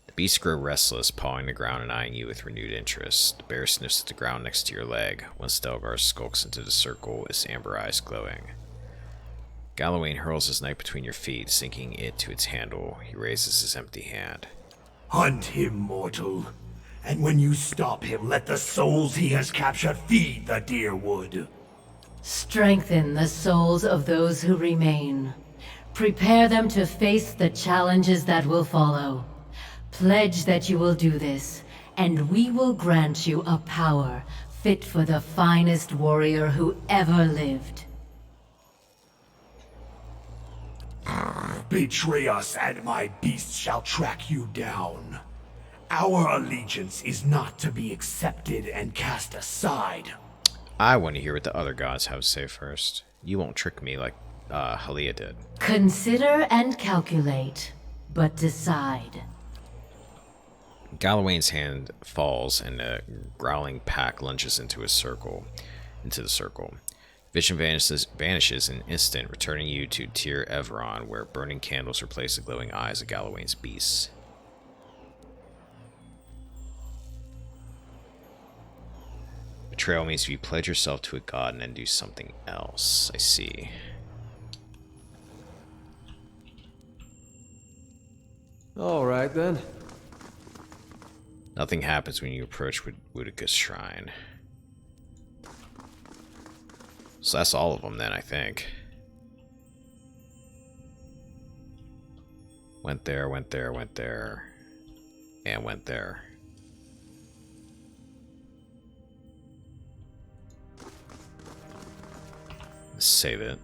The beasts grow restless, pawing the ground and eyeing you with renewed interest. The bear sniffs at the ground next to your leg. Once Stelgar skulks into the circle, his amber eyes glowing. Galawain hurls his knife between your feet, sinking it to its handle. He raises his empty hand. Hunt him, mortal. And when you stop him, let the souls he has captured feed the Dyrwood. Strengthen the souls of those who remain. Prepare them to face the challenges that will follow. Pledge that you will do this, and we will grant you a power fit for the finest warrior who ever lived. Betray us, and my beasts shall track you down. Our allegiance is not to be accepted and cast aside. I want to hear what the other gods have to say first. You won't trick me like Halia did. Consider and calculate, but decide. Galawain's hand falls, and a growling pack lunges into the circle. Vision vanishes in an instant, returning you to Tir Everon, where burning candles replace the glowing eyes of Galawain's beasts. Betrayal means you pledge yourself to a god and then do something else. I see. Alright then. Nothing happens when you approach Woodika's shrine. So that's all of them then, I think. Went there, and went there. Let's save it.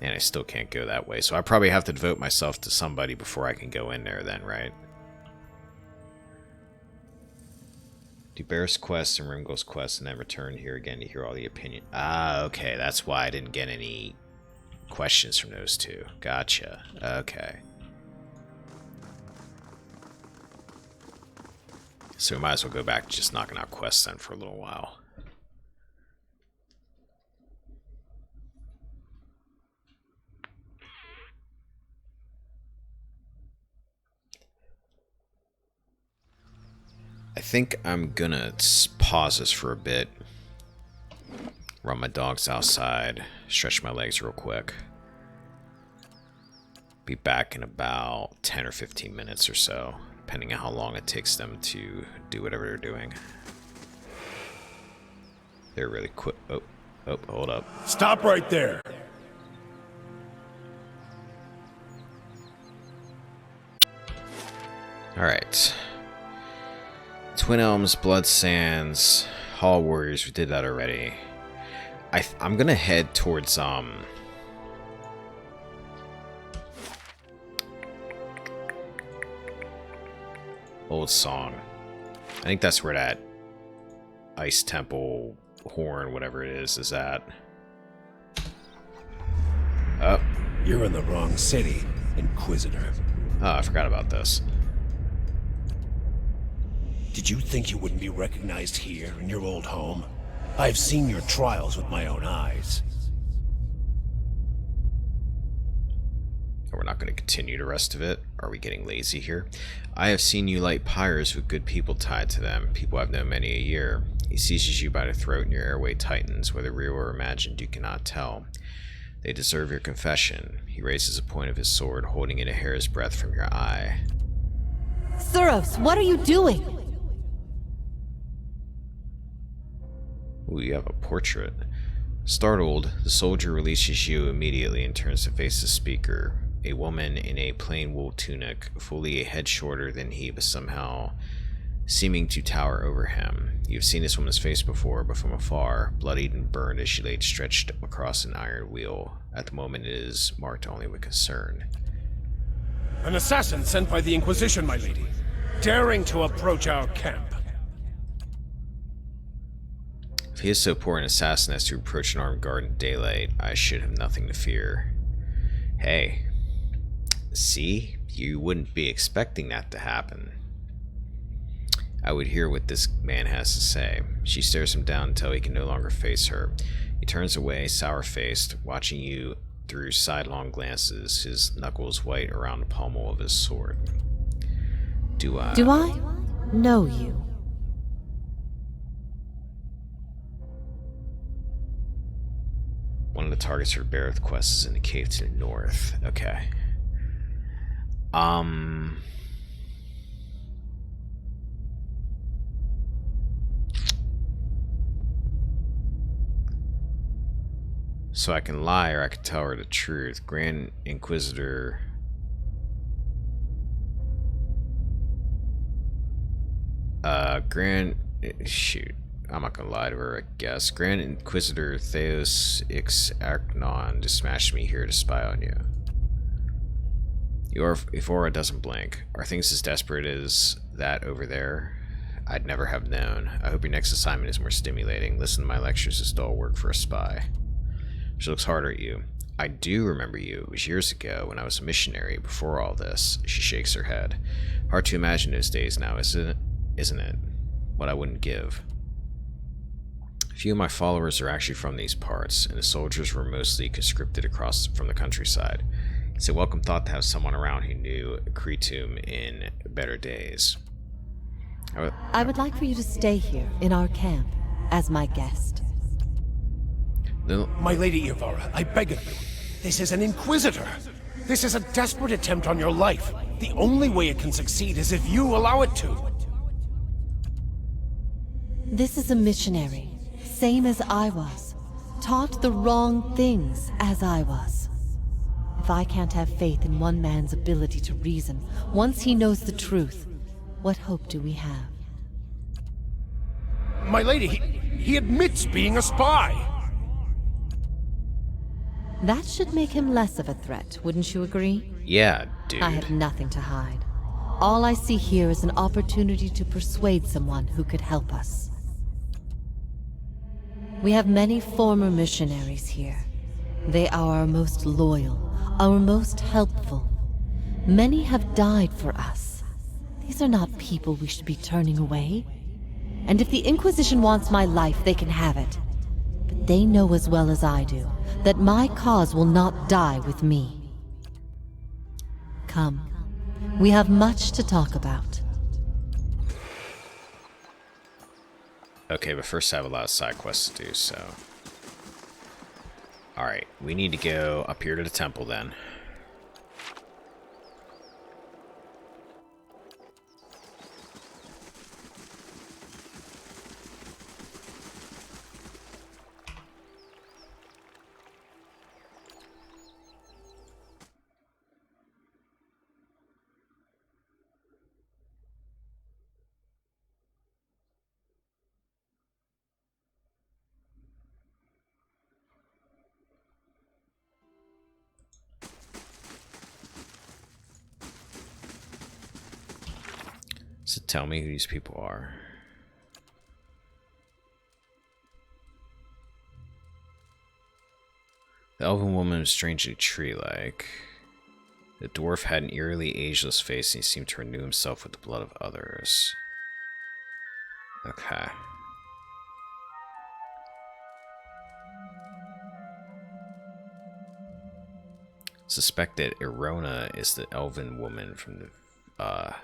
And I still can't go that way, so I probably have to devote myself to somebody before I can go in there then, right? Do Barris quest and Rimgul's quest and then return here again to hear all the opinion. Ah, okay, that's why I didn't get any questions from those two. Gotcha. Okay. So we might as well go back to just knocking out quests then for a little while. I think I'm gonna pause this for a bit. Run my dogs outside, stretch my legs real quick. Be back in about 10 or 15 minutes or so, depending on how long it takes them to do whatever they're doing. They're really quick. Oh, hold up. Stop right there! Alright. Twin Elms, Blood Sands, Hall Warriors, we did that already. I'm gonna head towards, Old Song. I think that's where that Ice Temple horn, whatever it is at. Oh. You're in the wrong city, Inquisitor. Oh, I forgot about this. Did you think you wouldn't be recognized here in your old home? I've seen your trials with my own eyes. We're not going to continue the rest of it. Are we getting lazy here? I have seen you light pyres with good people tied to them. People I've known many a year. He seizes you by the throat and your airway tightens. Whether real or imagined, you cannot tell. They deserve your confession. He raises a point of his sword, holding it a hair's breadth from your eye. Suros, what are you doing? Ooh, you have a portrait. Startled, the soldier releases you immediately and turns to face the speaker. A woman in a plain wool tunic, fully a head shorter than he, but somehow seeming to tower over him. You've seen this woman's face before, but from afar, bloodied and burned as she lay stretched across an iron wheel. At the moment it is marked only with concern. An assassin sent by the Inquisition, my lady, daring to approach our camp. If he is so poor an assassin as to approach an armed guard in daylight, I should have nothing to fear. Hey, see? You wouldn't be expecting that to happen. I would hear what this man has to say. She stares him down until he can no longer face her. He turns away, sour-faced, watching you through sidelong glances, his knuckles white around the pommel of his sword. Do I know you? One of the targets for Barroth quest is in the cave to the north. Okay. So I can lie or I can tell her the truth. Grand Inquisitor... Shoot. I'm not gonna lie to her, I guess. Grand Inquisitor Theos Ix Archnon just smashed me here to spy on you. If Aura doesn't blink, are things as desperate as that over there? I'd never have known. I hope your next assignment is more stimulating. Listen to my lectures is dull work for a spy. She looks harder at you. I do remember you. It was years ago when I was a missionary, before all this. She shakes her head. Hard to imagine those days now, isn't it? What I wouldn't give. Few of my followers are actually from these parts, and the soldiers were mostly conscripted across from the countryside. It's a welcome thought to have someone around who knew Cretum in better days. I would like for you to stay here in our camp as my guest. My lady Ivara, I beg of you. This is an Inquisitor. This is a desperate attempt on your life. The only way it can succeed is if you allow it to. This is a missionary, same as I was. Taught the wrong things as I was. If I can't have faith in one man's ability to reason, once he knows the truth, what hope do we have? My lady, he admits being a spy. That should make him less of a threat, wouldn't you agree? Yeah, dude. I have nothing to hide. All I see here is an opportunity to persuade someone who could help us. We have many former missionaries here. They are our most loyal, our most helpful. Many have died for us. These are not people we should be turning away. And if the Inquisition wants my life, they can have it. But they know as well as I do that my cause will not die with me. Come. We have much to talk about. Okay, but first I have a lot of side quests to do, so... Alright, we need to go up here to the temple then. So tell me who these people are. The elven woman was strangely tree-like. The dwarf had an eerily ageless face, and he seemed to renew himself with the blood of others. Okay. Suspect that Erona is the elven woman from the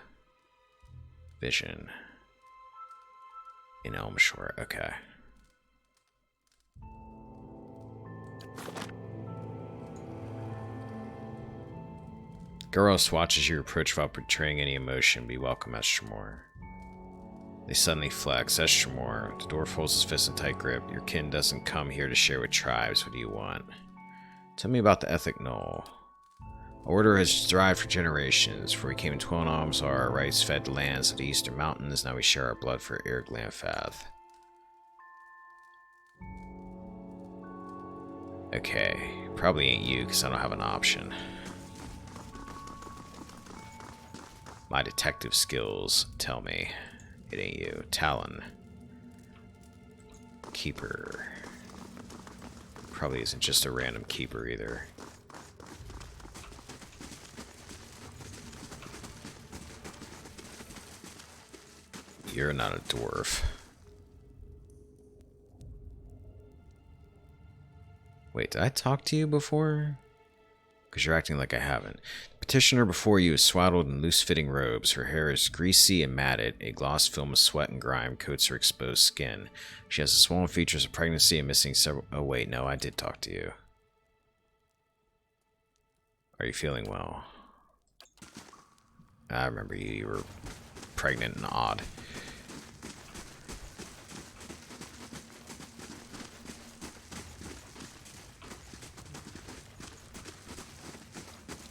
vision in Elmshore. Okay. Goros watches you approach without betraying any emotion. Be welcome, Estremor. They suddenly flex. Estremor. The dwarf holds his fist in tight grip. Your kin doesn't come here to share with tribes. What do you want? Tell me about the Ethic Knoll. Our order has thrived for generations. Before we came in Twin Alms, our rights fed the lands of the Eastern Mountains. Now we share our blood for Irglanfath. Okay. Probably ain't you, because I don't have an option. My detective skills tell me it ain't you. Talon. Keeper. Probably isn't just a random keeper either. You're not a dwarf. Wait, did I talk to you before? Because you're acting like I haven't. The petitioner before you is swaddled in loose-fitting robes. Her hair is greasy and matted. A gloss film of sweat and grime coats her exposed skin. She has the swollen features of pregnancy and missing several... Oh, wait, no, I did talk to you. Are you feeling well? I remember you. You were pregnant and odd.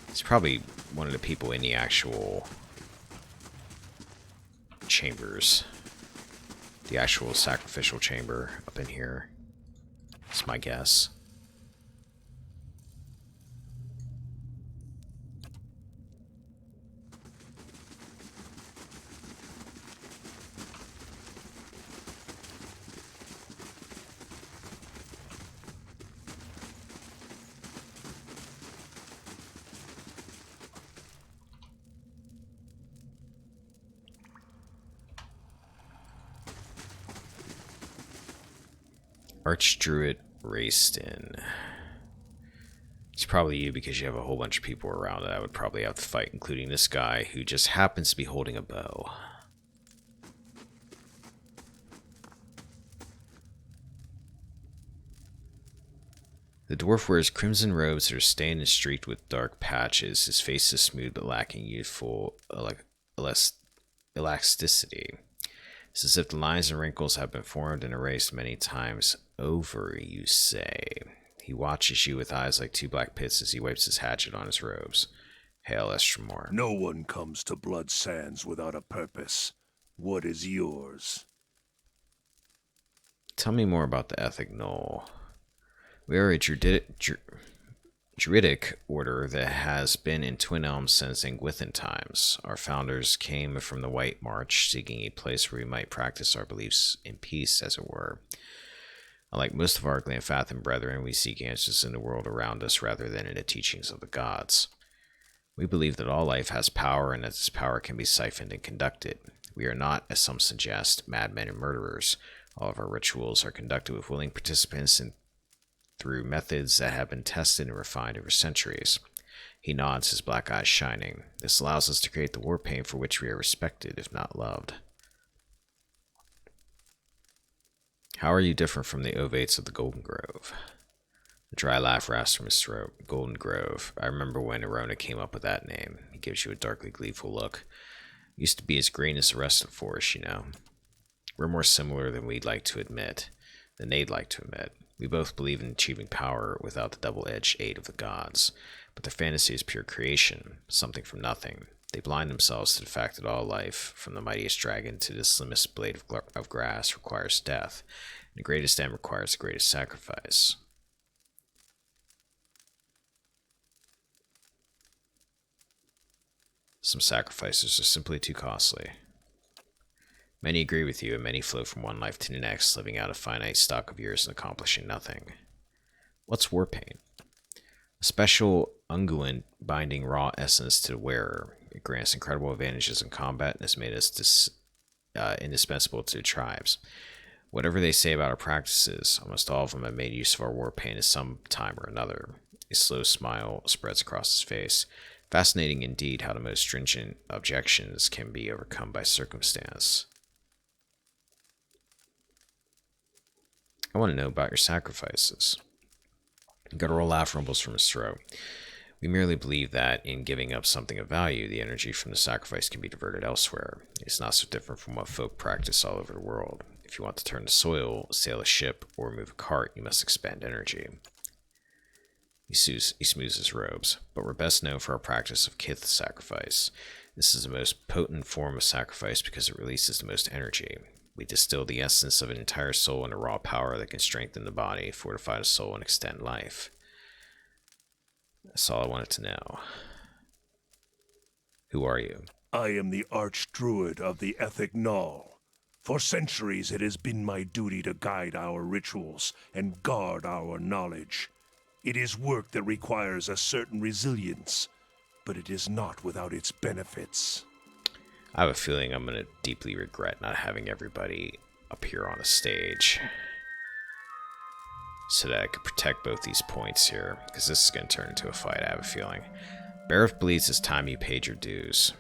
It's probably one of the people in the actual chambers. The actual sacrificial chamber up in here. That's my guess. Archdruid Rayston. It's probably you because you have a whole bunch of people around that I would probably have to fight, including this guy who just happens to be holding a bow. The dwarf wears crimson robes that are stained and streaked with dark patches. His face is smooth but lacking youthful elasticity. It's as if the lines and wrinkles have been formed and erased many times over, you say. He watches you with eyes like two black pits as he wipes his hatchet on his robes. Hail, Estremor. No one comes to Blood Sands without a purpose. What is yours? Tell me more about the Ethic Knoll. We are a druidic order that has been in Twin Elms since Angwithan times. Our founders came from the White March, seeking a place where we might practice our beliefs in peace, as it were. Unlike most of our Glanfathan brethren, we seek answers in the world around us rather than in the teachings of the gods. We believe that all life has power and that this power can be siphoned and conducted. We are not, as some suggest, madmen and murderers. All of our rituals are conducted with willing participants and through methods that have been tested and refined over centuries. He nods, his black eyes shining. This allows us to create the war paint for which we are respected, if not loved. How are you different from the Ovates of the Golden Grove? A dry laugh rasps from his throat. Golden Grove. I remember when Erona came up with that name. He gives you a darkly gleeful look. It used to be as green as the rest of the forest, you know. We're more similar than we'd like to admit, than they'd like to admit. We both believe in achieving power without the double-edged aid of the gods. But their fantasy is pure creation, something from nothing. They blind themselves to the fact that all life, from the mightiest dragon to the slimmest blade of grass, requires death. And the greatest end requires the greatest sacrifice. Some sacrifices are simply too costly. Many agree with you, and many flow from one life to the next, living out a finite stock of years and accomplishing nothing. What's war paint? A special unguent binding raw essence to the wearer. It grants incredible advantages in combat and has made us indispensable to the tribes. Whatever they say about our practices, almost all of them have made use of our war paint at some time or another. A slow smile spreads across his face. Fascinating indeed how the most stringent objections can be overcome by circumstance. I want to know about your sacrifices. Guttural laugh rumbles from his throat. We merely believe that, in giving up something of value, the energy from the sacrifice can be diverted elsewhere. It's not so different from what folk practice all over the world. If you want to turn the soil, sail a ship, or move a cart, you must expend energy. He smooths his robes, but we're best known for our practice of kith sacrifice. This is the most potent form of sacrifice because it releases the most energy. We distill the essence of an entire soul into raw power that can strengthen the body, fortify the soul, and extend life. That's all I wanted to know. Who are you? I am the Archdruid of the Ethic Null. For centuries it has been my duty to guide our rituals and guard our knowledge. It is work that requires a certain resilience, but it is not without its benefits. I have a feeling I'm going to deeply regret not having everybody up here on the stage, so that I could protect both these points here, because this is going to turn into a fight, I have a feeling. Bareth believes it's time you paid your dues.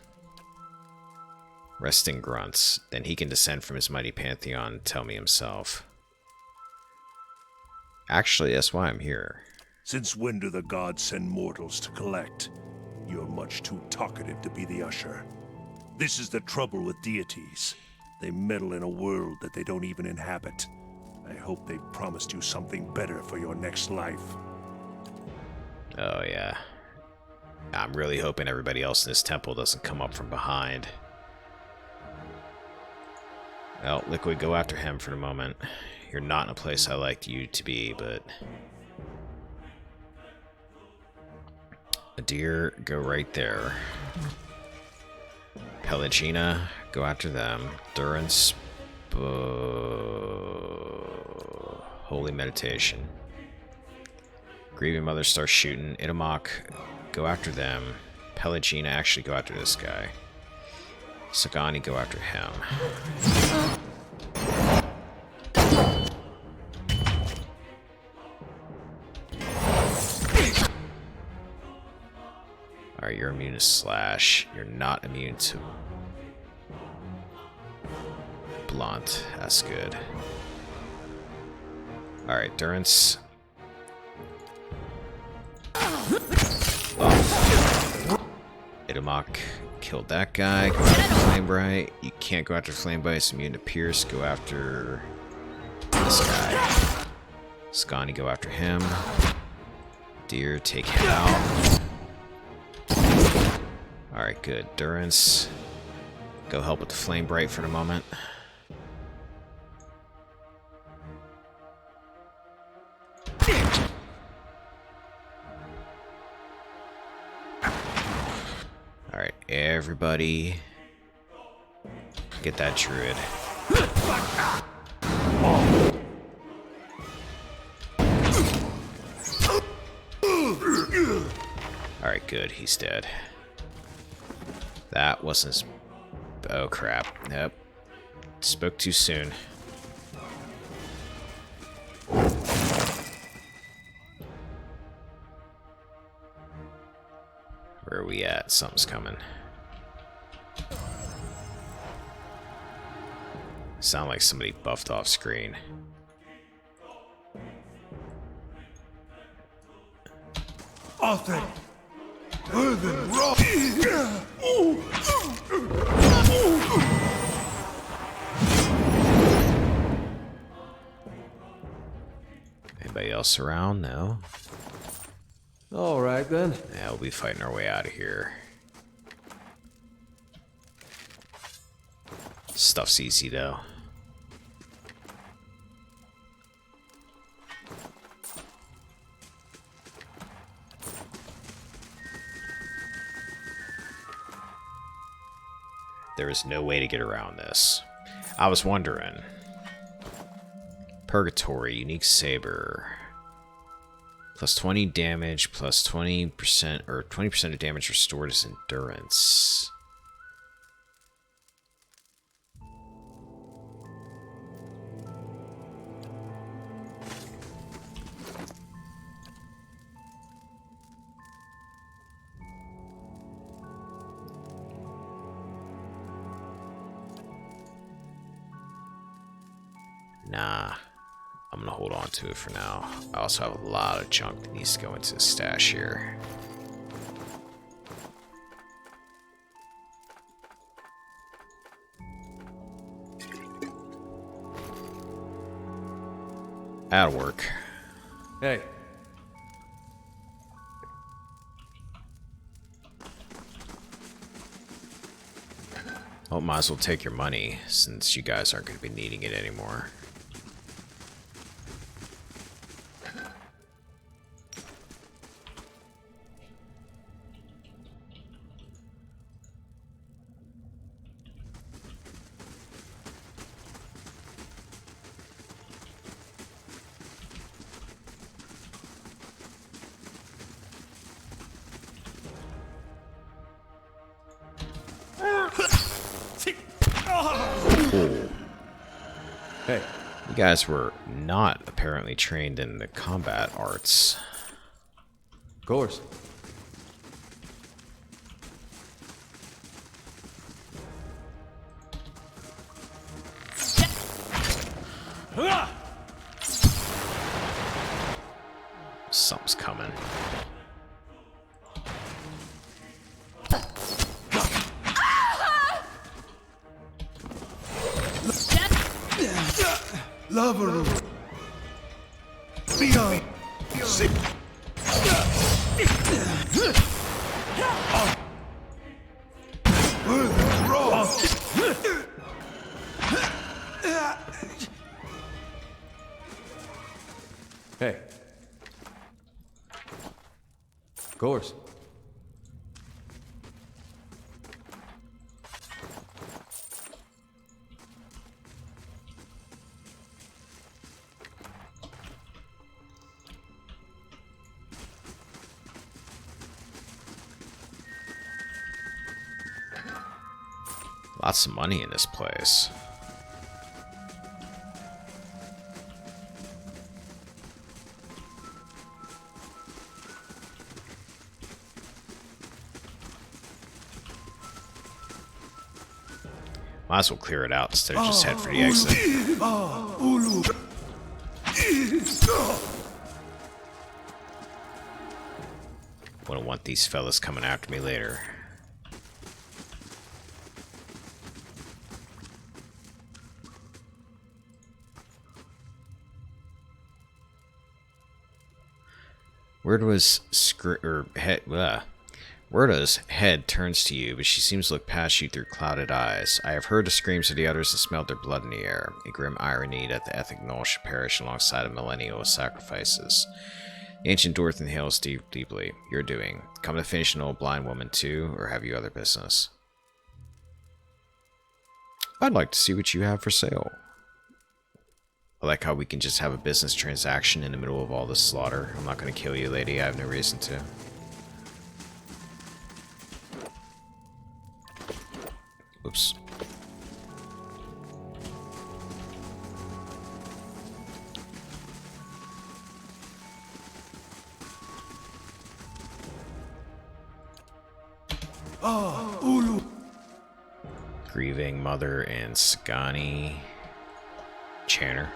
Resting grunts. Then he can descend from his mighty pantheon and tell me himself. Actually, that's why I'm here. Since when do the gods send mortals to collect? You're much too talkative to be the usher. This is the trouble with deities. They meddle in a world that they don't even inhabit. I hope they've promised you something better for your next life. Oh, yeah. I'm really hoping everybody else in this temple doesn't come up from behind. Well, Liquid, go after him for the moment. You're not in a place I like you to be, but... Adir, go right there. Pelagina, go after them. Durance, Holy Meditation. Grieving Mother starts shooting. Itamok, go after them. Pelagina, actually go after this guy. Sagani, go after him. Alright, you're immune to slash. You're not immune to blunt. That's good. Alright, Durance. Itamok killed that guy. Go after Flamebright. You can't go after Flamebright, it's immune to Pierce. Go after this guy. Scani, go after him. Deer, take him out. Alright, good. Durance, go help with the Flamebright for the moment. Alright, everybody get that druid. Alright, good, he's dead. That wasn't... Oh crap. Nope. Spoke too soon. Where are we at? Something's coming. Sound like somebody buffed off screen. Arthur! Earthen rock! Anybody else around? No? Alright then. Yeah, we'll be fighting our way out of here. Stuff's easy though. There is no way to get around this. I was wondering. Purgatory, unique saber. Plus 20 damage, plus 20%, or 20% of damage restored is endurance. Nah, I'm gonna hold on to it for now. I also have a lot of junk that needs to go into the stash here. That'll work. Hey. Oh, might as well take your money, since you guys aren't going to be needing it anymore. Hey. You guys were not apparently trained in the combat arts. Of course. Something's coming. Lover. Beyond. Sick. Hey. Of course. Lots of money in this place. Might as well clear it out instead of just head for the exit. Wouldn't want these fellas coming after me later. Werda's head turns to you, but she seems to look past you through clouded eyes. I have heard the screams of the others and smelled their blood in the air. A grim irony that the Ethic Null should perish alongside a millennial of sacrifices. The ancient Dorthan hails deeply. You're doing. Come to finish an old blind woman too, or have you other business? I'd like to see what you have for sale. I like how we can just have a business transaction in the middle of all this slaughter. I'm not going to kill you, lady. I have no reason to. Oops. Ulu. Grieving Mother and Sagani. Channer.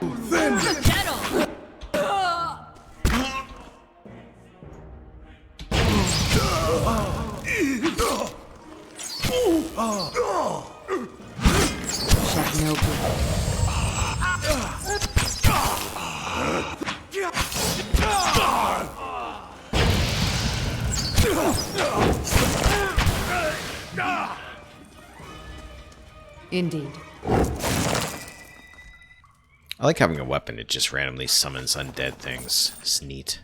Indeed. I like having a weapon that just randomly summons undead things. It's neat.